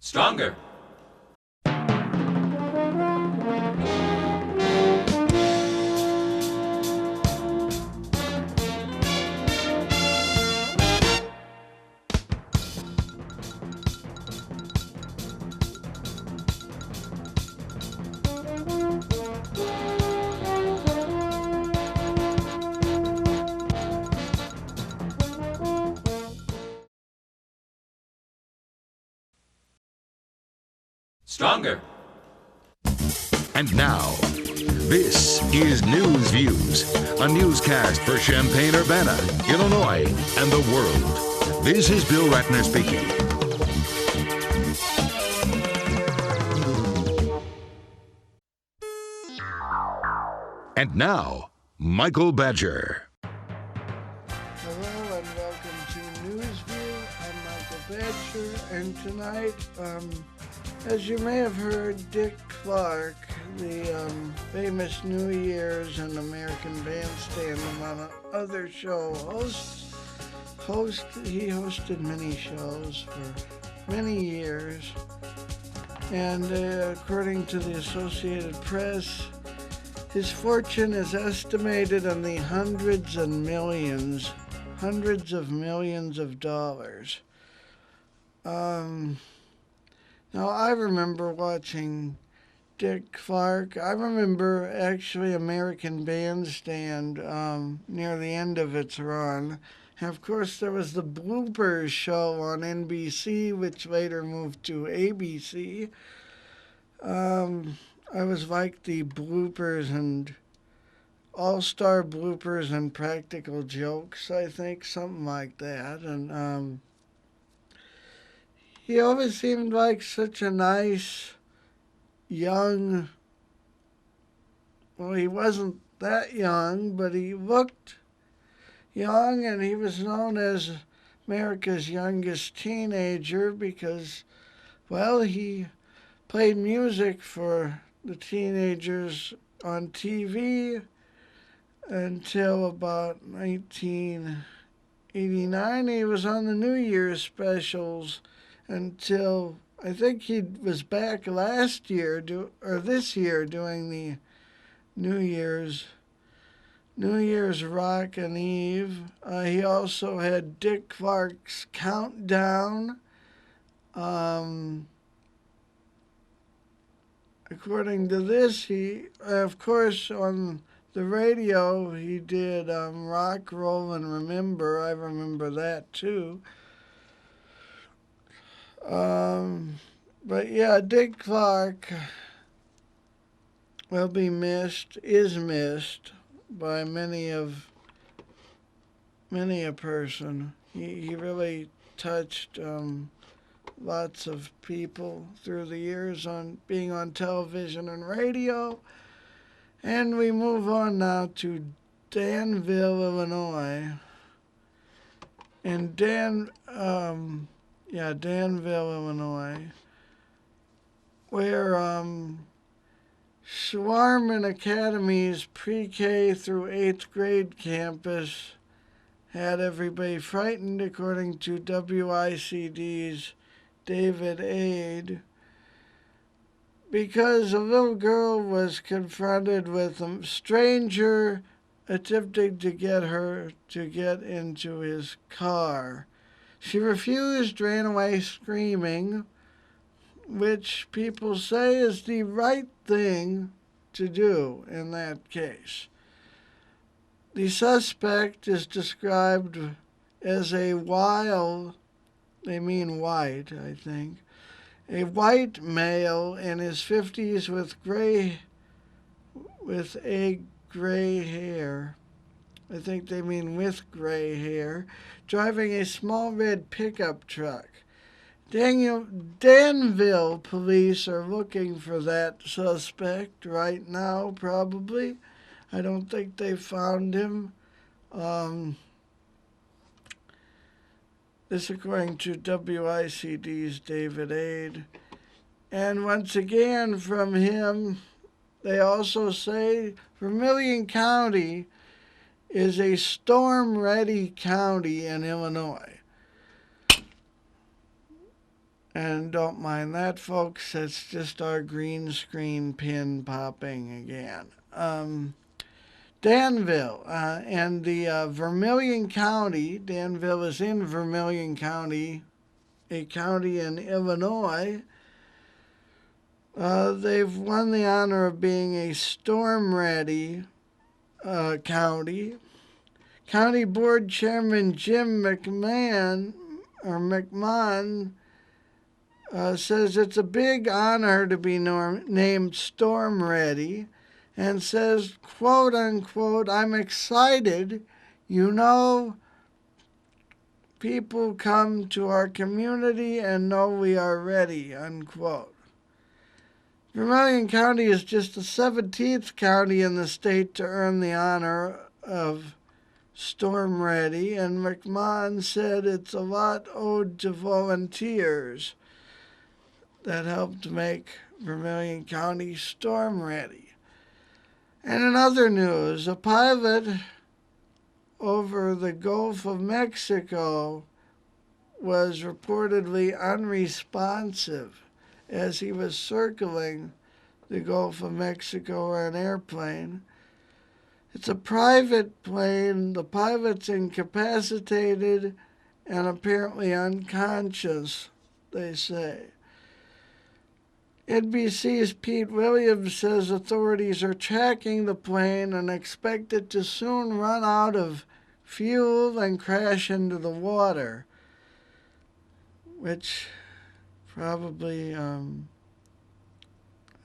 Stronger. Stronger. And now, this is News Views, a newscast for Champaign-Urbana, Illinois, and the world. This is Bill Ratner speaking. And now, Michael Badger. Hello and welcome to Newsview. I'm Michael Badger, and tonight, as you may have heard, Dick Clark, the famous New Year's and American Bandstand on another show he hosted many shows for many years, and according to the Associated Press, his fortune is estimated in the hundreds of millions of dollars. Now, I remember watching Dick Clark. I remember actually American Bandstand near the end of its run. And of course, there was the Bloopers show on NBC, which later moved to ABC. I was like the Bloopers and All-Star Bloopers and Practical Jokes, I think, something like that. And he always seemed like such a nice, young, well, he wasn't that young, but he looked young, and he was known as America's youngest teenager because, well, he played music for the teenagers on TV until about 1989. He was on the New Year's specials until I think he was back last year this year doing the New Year's Rockin' Eve. He also had Dick Clark's Countdown. According to this, he, of course, on the radio, he did Rock, Roll, and Remember. I remember that, too. But yeah, Dick Clark will be is missed by many a person. He really touched lots of people through the years on being on television and radio. And we move on now to Danville, Illinois. And Danville, Illinois, where Schwarman Academy's pre-K through 8th grade campus had everybody frightened, according to WICD's David Aid, because a little girl was confronted with a stranger attempting to get her to get into his car. She refused, ran away screaming, which people say is the right thing to do in that case. The suspect is described as a wild, they mean white, I think, a white male in his 50s with gray hair. I think they mean with gray hair, driving a small red pickup truck. Danville police are looking for that suspect right now, probably. I don't think they found him. This according to WICD's David Aid. And once again, from him, they also say Vermilion County is a storm-ready county in Illinois. And don't mind that, folks. It's just our green screen pin popping again. Danville and the Vermilion County. Danville is in Vermilion County, a county in Illinois. They've won the honor of being a storm-ready county. County Board Chairman Jim McMahon says it's a big honor to be named Storm Ready, and says, quote unquote, I'm excited. You know, people come to our community and know we are ready, unquote. Vermilion County is just the 17th county in the state to earn the honor of Storm Ready, and McMahon said it's a lot owed to volunteers that helped make Vermilion County storm ready. And in other news, a pilot over the Gulf of Mexico was reportedly unresponsive as he was circling the Gulf of Mexico on an airplane. It's a private plane. The pilot's incapacitated and apparently unconscious, they say. NBC's Pete Williams says authorities are tracking the plane and expect it to soon run out of fuel and crash into the water, which probably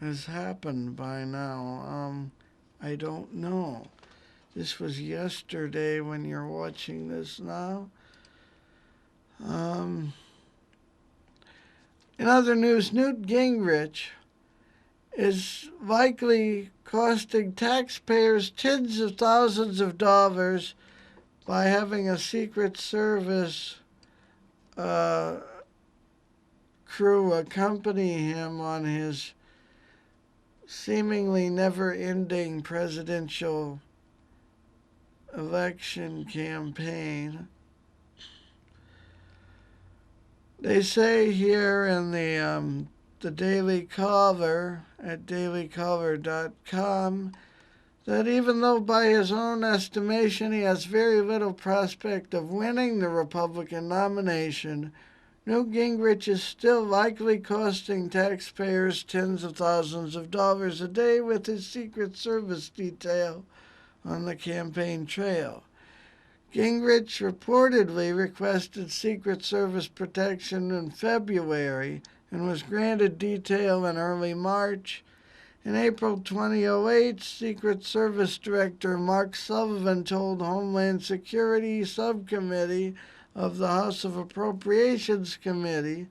has happened by now. I don't know. This was yesterday when you're watching this now. In other news, Newt Gingrich is likely costing taxpayers tens of thousands of dollars by having a Secret Service crew accompany him on his seemingly never-ending presidential election campaign. They say here in the Daily Caller at dailycaller.com that even though by his own estimation he has very little prospect of winning the Republican nomination, Newt Gingrich is still likely costing taxpayers tens of thousands of dollars a day with his Secret Service detail on the campaign trail. Gingrich reportedly requested Secret Service protection in February and was granted detail in early March. In April 2008, Secret Service Director Mark Sullivan told Homeland Security Subcommittee of the House of Appropriations Committee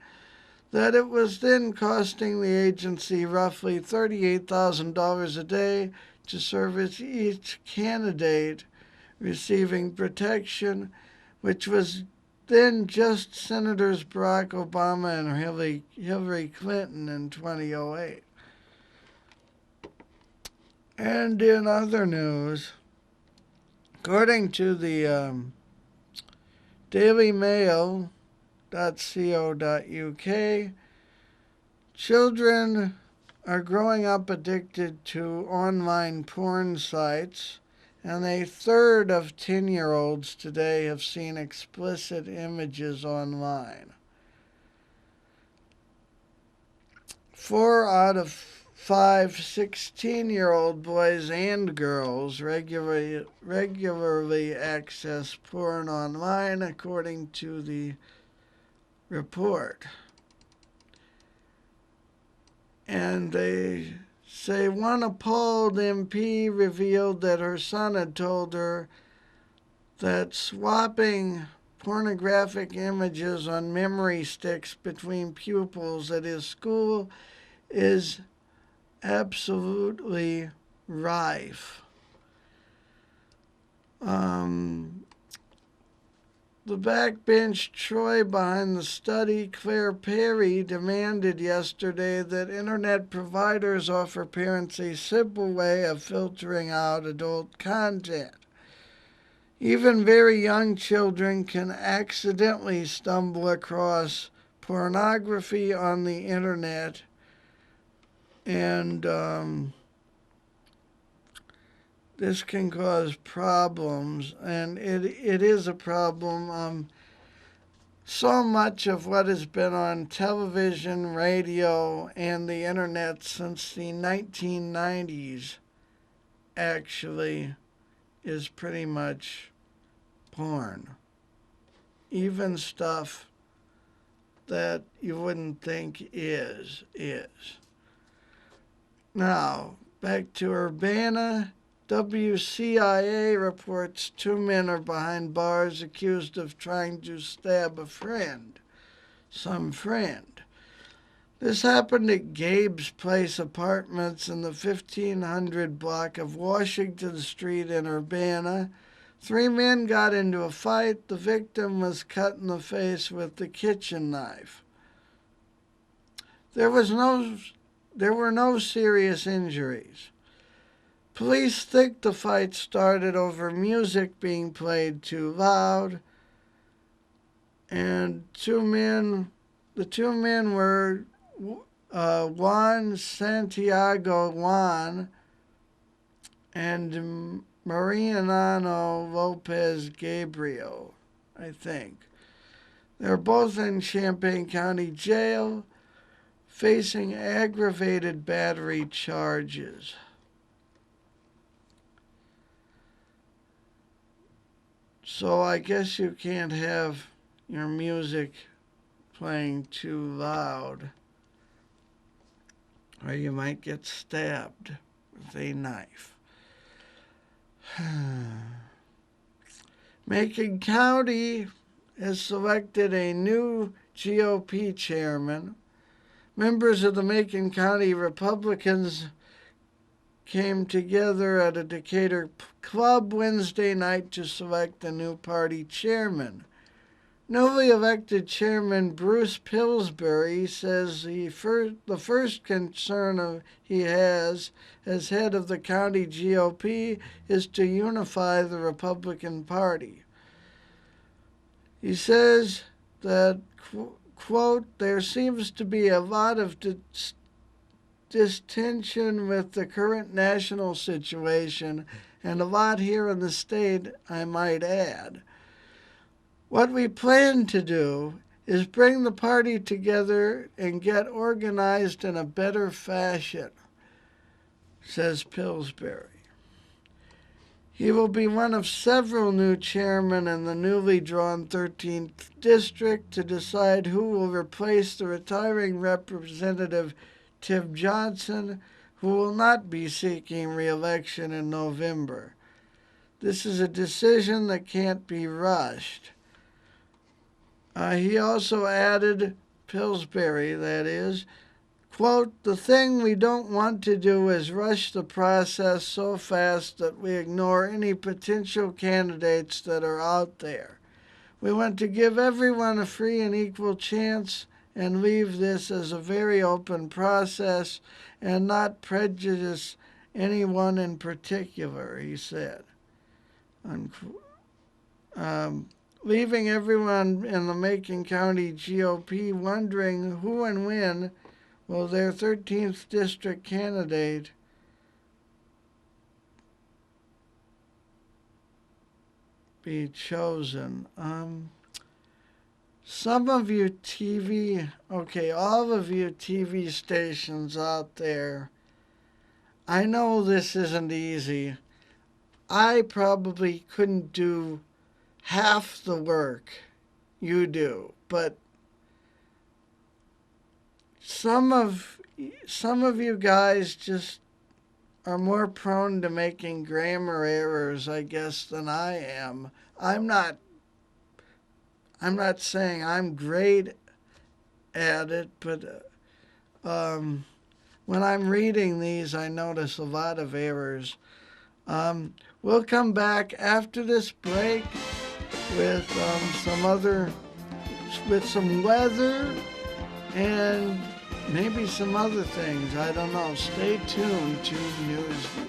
that it was then costing the agency roughly $38,000 a day to service each candidate receiving protection, which was then just Senators Barack Obama and Hillary Clinton in 2008. And in other news, according to the dailymail.co.uk, children are growing up addicted to online porn sites, and a third of 10-year-olds today have seen explicit images online. 4 out of 5 16-year-old boys and girls regularly access porn online, according to the report. And they say one appalled MP revealed that her son had told her that swapping pornographic images on memory sticks between pupils at his school is absolutely rife. The backbench Troy behind the study, Claire Perry, demanded yesterday that internet providers offer parents a simple way of filtering out adult content. Even very young children can accidentally stumble across pornography on the internet, and this can cause problems, and it is a problem. So much of what has been on television, radio, and the internet since the 1990s actually is pretty much porn. Even stuff that you wouldn't think is. Now, back to Urbana. WCIA reports 2 men are behind bars accused of trying to stab a friend. Some friend. This happened at Gabe's Place Apartments in the 1500 block of Washington Street in Urbana. 3 men got into a fight. The victim was cut in the face with the kitchen knife. There were no serious injuries. Police think the fight started over music being played too loud, and the two men were Juan Santiago Juan and Mariano Lopez Gabriel, I think. They're both in Champaign County Jail, facing aggravated battery charges. So I guess you can't have your music playing too loud, or you might get stabbed with a knife. Macon County has selected a new GOP chairman. Members of the Macon County Republicans came together at a Decatur club Wednesday night to select a new party chairman. Newly elected Chairman Bruce Pillsbury says the first concern he has as head of the county GOP is to unify the Republican Party. He says that, quote, there seems to be a lot of distension with the current national situation, and a lot here in the state, I might add. What we plan to do is bring the party together and get organized in a better fashion, says Pillsbury. He will be one of several new chairmen in the newly drawn 13th district to decide who will replace the retiring Representative Tim Johnson, who will not be seeking re-election in November. This is a decision that can't be rushed. He also added, Pillsbury that is, quote, the thing we don't want to do is rush the process so fast that we ignore any potential candidates that are out there. We want to give everyone a free and equal chance and leave this as a very open process and not prejudice anyone in particular, he said. Leaving everyone in the Macon County GOP wondering who and when will their 13th district candidate be chosen. Some of you all of you TV stations out there, I know this isn't easy. I probably couldn't do half the work you do, but some of you guys just are more prone to making grammar errors, I guess, than I am. I'm not saying I'm great at it, but when I'm reading these, I notice a lot of errors. We'll come back after this break with some weather and maybe some other things. I don't know. Stay tuned to Newsview.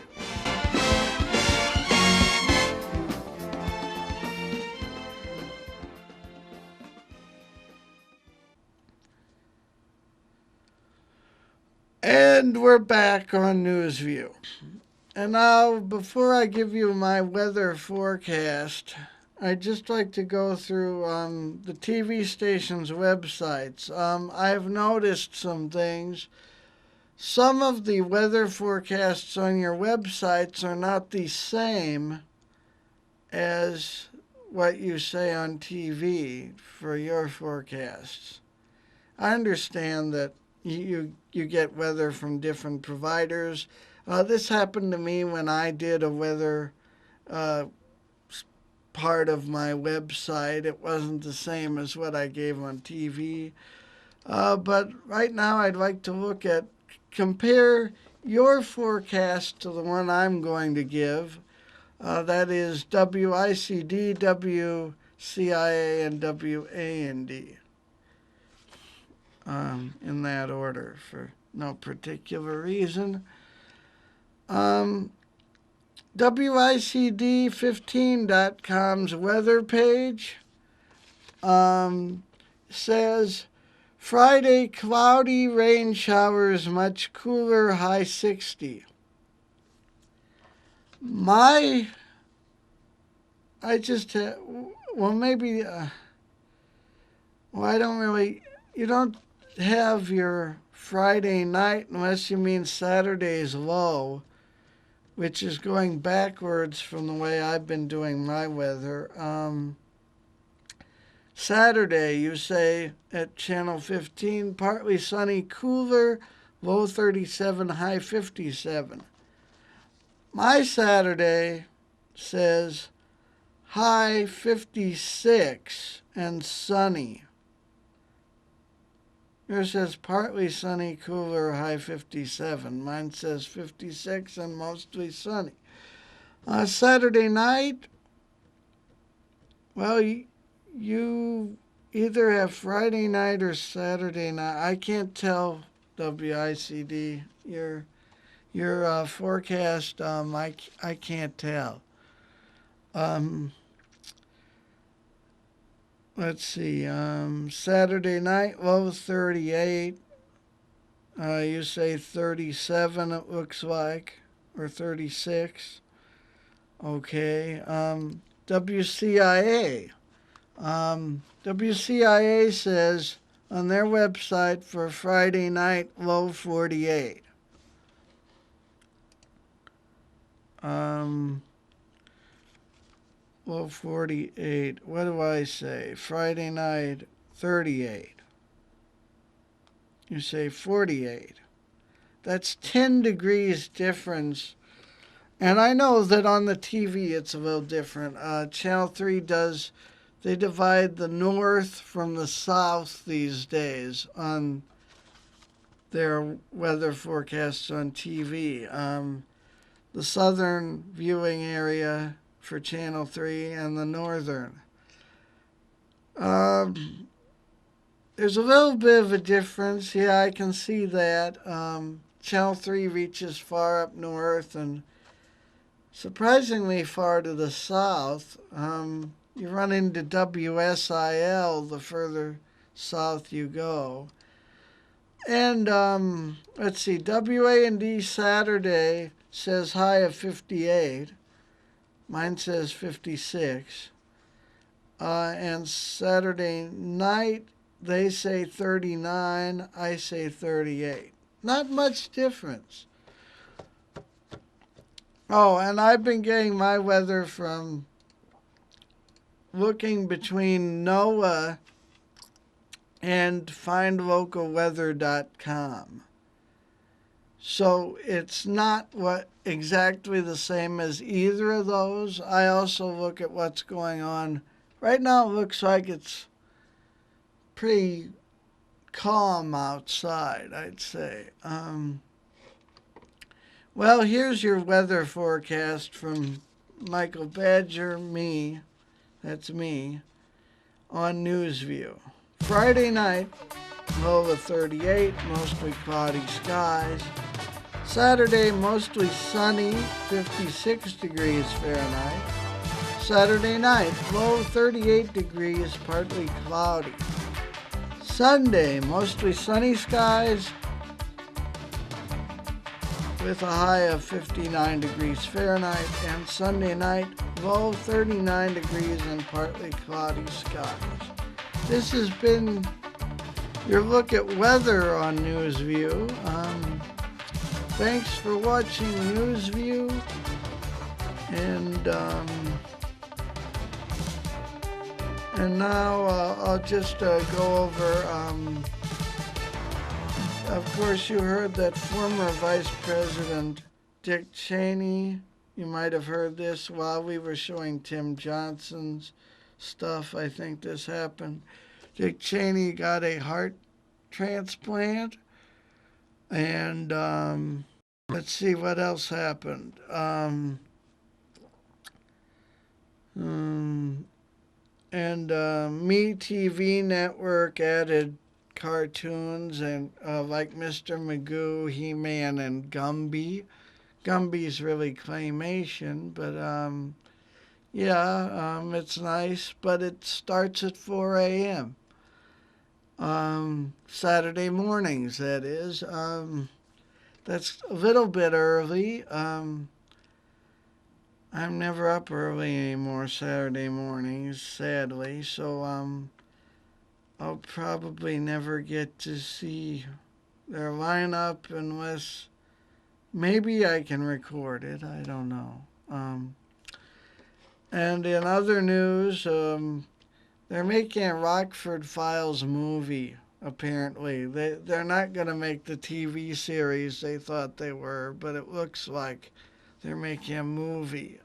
And we're back on Newsview. And now, before I give you my weather forecast, I'd just like to go through the TV station's websites. I've noticed some things. Some of the weather forecasts on your websites are not the same as what you say on TV for your forecasts. I understand that you get weather from different providers. This happened to me when I did a weather part of my website. It wasn't the same as what I gave on TV. But right now I'd like to compare your forecast to the one I'm going to give. That is WICD, WCIA, and WAND. In that order for no particular reason. WICD15.com's weather page says Friday cloudy, rain showers, much cooler, high 60. You don't have your Friday night unless you mean Saturday's low, which is going backwards from the way I've been doing my weather. Saturday, you say at Channel 15, partly sunny, cooler, low 37, high 57. My Saturday says high 56 and sunny. Yours says partly sunny, cooler, high 57. Mine says 56 and mostly sunny. Saturday night, well, you either have Friday night or Saturday night. I can't tell, WICD. Your forecast, I can't tell. Let's see, Saturday night, low 38. You say 37, it looks like, or 36. Okay, WCIA. WCIA says on their website for Friday night, low 48. Low 48. What do I say? Friday night, 38. You say 48. That's 10 degrees difference. And I know that on the TV it's a little different. Channel 3 they divide the north from the south these days on their weather forecasts on TV. The southern viewing area for Channel 3 and the northern. There's a little bit of a difference. Yeah, I can see that. Channel 3 reaches far up north and surprisingly far to the south. You run into WSIL the further south you go. And let's see, WAND Saturday says high of 58. Mine says 56. And Saturday night, they say 39. I say 38. Not much difference. Oh, and I've been getting my weather from looking between NOAA and findlocalweather.com. So it's not exactly the same as either of those. I also look at what's going on. Right now it looks like it's pretty calm outside, I'd say. Well, here's your weather forecast from Michael Badger, me, that's me, on Newsview. Friday night, low of 38, mostly cloudy skies. Saturday, mostly sunny, 56 degrees Fahrenheit. Saturday night, low 38 degrees, partly cloudy. Sunday, mostly sunny skies, with a high of 59 degrees Fahrenheit, and Sunday night, low 39 degrees and partly cloudy skies. This has been your look at weather on NewsView. Thanks for watching NewsView, and now I'll just go over. Of course, you heard that former Vice President Dick Cheney. You might have heard this while we were showing Tim Johnson's stuff. I think this happened. Dick Cheney got a heart transplant, and let's see what else happened. MeTV Network added cartoons and like Mr. Magoo, He-Man, and Gumby. Gumby's really claymation, but it's nice, but it starts at 4 a.m. Saturday mornings, that is. That's a little bit early. I'm never up early anymore Saturday mornings, sadly, so I'll probably never get to see their lineup unless maybe I can record it. I don't know. And in other news, they're making a Rockford Files movie, apparently. They're not going to make the TV series they thought they were, but it looks like they're making a movie.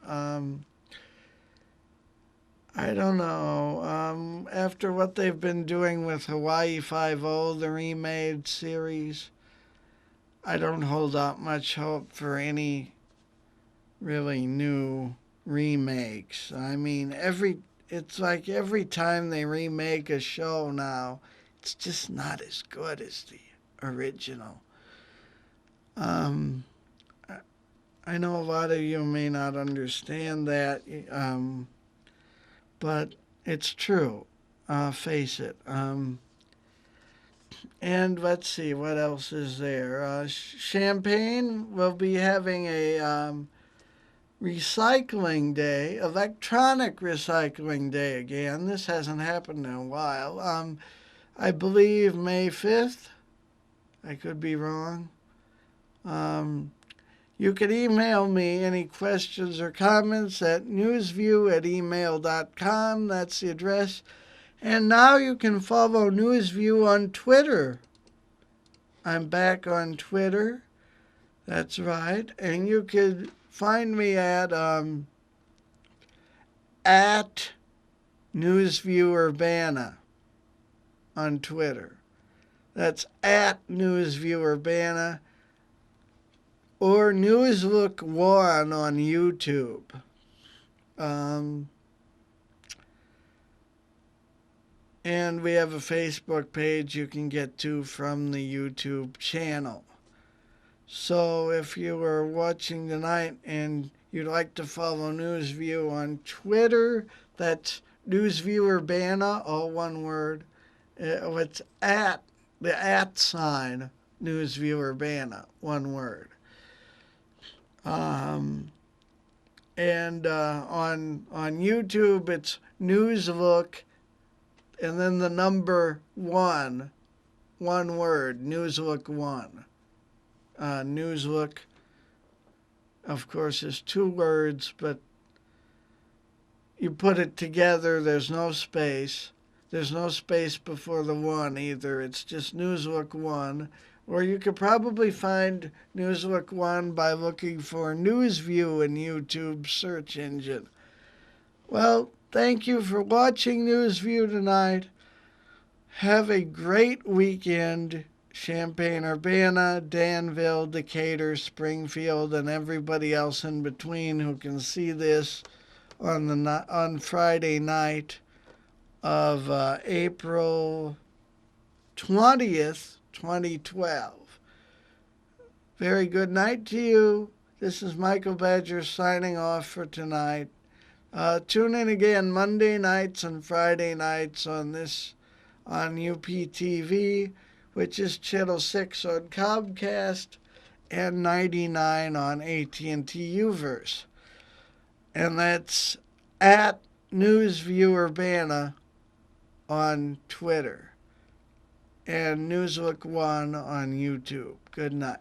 I don't know. After what they've been doing with Hawaii Five-0, the remade series, I don't hold out much hope for any really new remakes. I mean, it's like every time they remake a show now, it's just not as good as the original. I know a lot of you may not understand that, but it's true. Face it. And let's see, what else is there? Champaign will be having a recycling day, electronic recycling day again. This hasn't happened in a while. I believe May 5th. I could be wrong. You can email me any questions or comments at newsview@email.com. That's the address. And now you can follow NewsView on Twitter. I'm back on Twitter. That's right. And you could find me at NewsViewUrbana on Twitter. That's at NewsViewUrbana. Or NewsLook1 on YouTube. And we have a Facebook page you can get to from the YouTube channel. So if you are watching tonight and you'd like to follow NewsView on Twitter, that's NewsViewUrbana, all one word. It's at the @ NewsViewUrbana, one word. And on YouTube, it's NewsLook, and then the number 1, one word, NewsLook1. NewsLook, of course, is 2 words, but you put it together, there's no space. There's no space before the 1 either. It's just NewsLook1. Or you could probably find NewsLook1 by looking for NewsView in YouTube's search engine. Well, thank you for watching NewsView tonight. Have a great weekend, Champaign-Urbana, Danville, Decatur, Springfield, and everybody else in between who can see this on Friday night of April 20th, 2012. Very good night to you. This is Michael Badger signing off for tonight. Tune in again Monday nights and Friday nights on UPTV, which is Channel 6 on Comcast, and 99 on AT&T Uverse. And that's at NewsViewerBanna on Twitter and Newsweek 1 on YouTube. Good night.